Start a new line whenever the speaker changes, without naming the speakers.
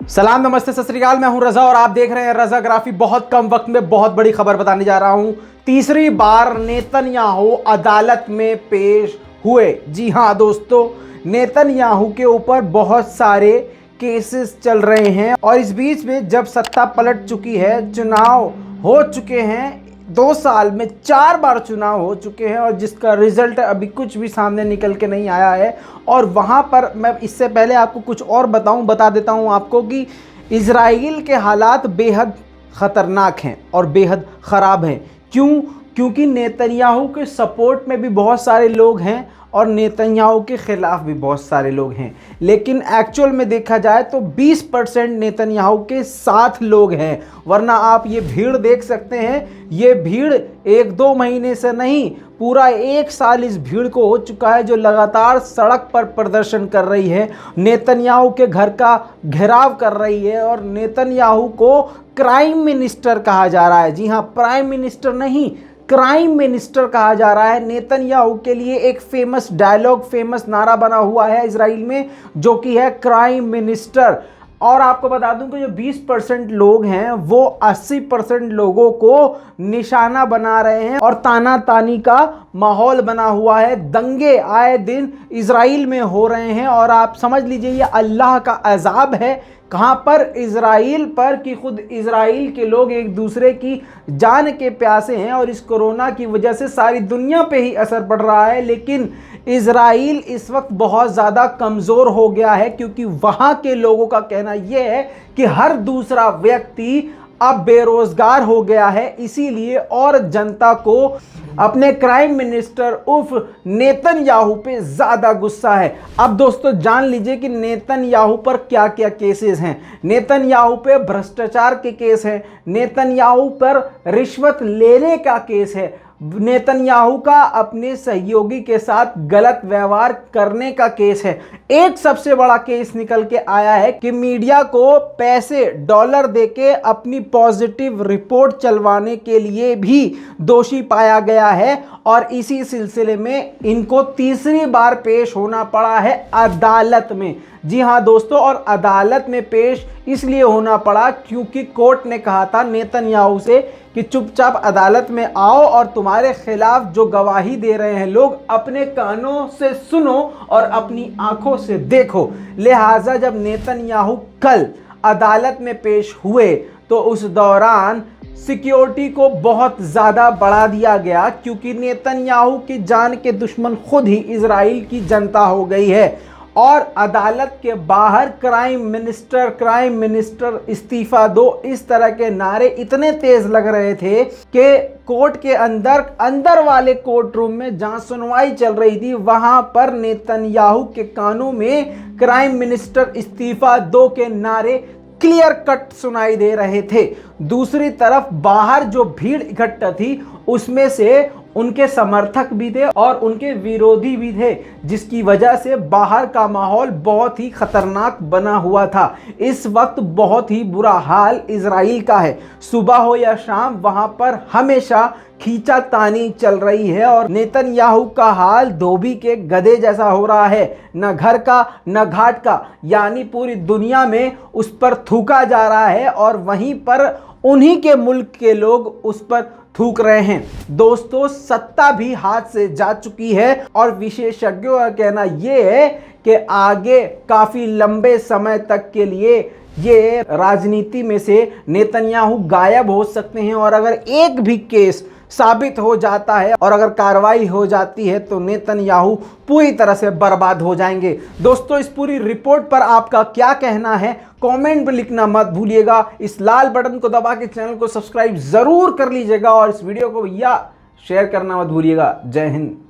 सलाम नमस्ते सत श्री अकाल। मैं हूं रजा और आप देख रहे हैं रजा ग्राफी। बहुत कम वक्त में बहुत बड़ी खबर बताने जा रहा हूं। तीसरी बार नेतन्याहू अदालत में पेश हुए। जी हां दोस्तों, नेतन्याहू के ऊपर बहुत सारे केसेस चल रहे हैं और इस बीच में जब सत्ता पलट चुकी है, चुनाव हो चुके हैं, 2 साल में 4 बार चुनाव हो चुके हैं और जिसका रिजल्ट अभी कुछ भी सामने निकल के नहीं आया है। और वहाँ पर मैं इससे पहले आपको कुछ और बता देता हूँ आपको कि इजराइल के हालात बेहद ख़तरनाक हैं और बेहद ख़राब हैं। क्योंकि नेतन्याहू के सपोर्ट में भी बहुत सारे लोग हैं और नेतन्याहू के ख़िलाफ़ भी बहुत सारे लोग हैं, लेकिन एक्चुअल में देखा जाए तो 20% नेतन्याहू के साथ लोग हैं। वरना आप ये भीड़ देख सकते हैं, ये भीड़ 1-2 महीने से नहीं, पूरा 1 साल इस भीड़ को हो चुका है जो लगातार सड़क पर प्रदर्शन कर रही है, नेतन्याहू के घर का घेराव कर रही है और नेतन्याहू को क्राइम मिनिस्टर कहा जा रहा है। जी हाँ, प्राइम मिनिस्टर नहीं, क्राइम मिनिस्टर कहा जा रहा है। नेतन्याहू के लिए एक फेमस डायलॉग, फेमस नारा बना हुआ है इजराइल में, जो कि है क्राइम मिनिस्टर। और आपको बता दूं कि जो 20% लोग हैं वो 80% लोगों को निशाना बना रहे हैं और ताना तानी का माहौल बना हुआ है। दंगे आए दिन इजराइल में हो रहे हैं और आप समझ लीजिए ये अल्लाह का अजाब है। कहाँ पर? इजराइल पर, कि खुद इजराइल के लोग एक दूसरे की जान के प्यासे हैं और इस कोरोना की वजह से सारी दुनिया पे ही असर पड़ रहा है। लेकिन इजराइल इस वक्त बहुत ज़्यादा कमज़ोर हो गया है क्योंकि वहाँ के लोगों का कहना यह है कि हर दूसरा व्यक्ति अब बेरोजगार हो गया है, इसीलिए और जनता को अपने क्राइम मिनिस्टर उर्फ नेतन्याहू पे ज़्यादा गुस्सा है। अब दोस्तों जान लीजिए कि नेतन्याहू पर क्या क्या केसेस हैं। नेतन्याहू पे भ्रष्टाचार के केस हैं, नेतन्याहू पर रिश्वत लेने का केस है, नेतन्याहू का अपने सहयोगी के साथ गलत व्यवहार करने का केस है। एक सबसे बड़ा केस निकल के आया है कि मीडिया को पैसे डॉलर देके अपनी पॉजिटिव रिपोर्ट चलवाने के लिए भी दोषी पाया गया है और इसी सिलसिले में इनको तीसरी बार पेश होना पड़ा है अदालत में। जी हाँ दोस्तों, और अदालत में पेश इसलिए होना पड़ा क्योंकि कोर्ट ने कहा था नेतन्याहू से कि चुपचाप अदालत में आओ और तुम्हारे खिलाफ जो गवाही दे रहे हैं लोग अपने कानों से सुनो और अपनी आंखों से देखो। लिहाजा जब नेतन्याहू कल अदालत में पेश हुए तो उस दौरान सिक्योरिटी को बहुत ज़्यादा बढ़ा दिया गया क्योंकि नेतन्याहू की जान के दुश्मन खुद ही इजराइल की जनता हो गई है। और अदालत के बाहर क्राइम मिनिस्टर इस्तीफा दो, इस तरह के नारे इतने तेज लग रहे थे कि कोर्ट के अंदर वाले कोर्ट रूम में जहां सुनवाई चल रही थी वहां पर नेतन्याहू के कानों में क्राइम मिनिस्टर इस्तीफा दो के नारे क्लियर कट सुनाई दे रहे थे। दूसरी तरफ बाहर जो भीड़ इकट्ठा थी उसमें से उनके समर्थक भी थे और उनके विरोधी भी थे, जिसकी वजह से बाहर का माहौल बहुत ही खतरनाक बना हुआ था। इस वक्त बहुत ही बुरा हाल इजराइल का है। सुबह हो या शाम वहां पर हमेशा खींचातानी चल रही है और नेतन्याहू का हाल धोबी के गधे जैसा हो रहा है, न घर का न घाट का, यानी पूरी दुनिया में उस पर थूका जा रहा है और वहीं पर उन्हीं के मुल्क के लोग उस पर थूक रहे हैं। दोस्तों सत्ता भी हाथ से जा चुकी है और विशेषज्ञों का कहना यह है कि आगे काफ़ी लंबे समय तक के लिए ये राजनीति में से नेतन्याहू गायब हो सकते हैं और अगर एक भी केस साबित हो जाता है और अगर कार्रवाई हो जाती है तो नेतन्याहू पूरी तरह से बर्बाद हो जाएंगे। दोस्तों इस पूरी रिपोर्ट पर आपका क्या कहना है कमेंट में लिखना मत भूलिएगा। इस लाल बटन को दबा के चैनल को सब्सक्राइब जरूर कर लीजिएगा और इस वीडियो को भैया शेयर करना मत भूलिएगा। जय हिंद।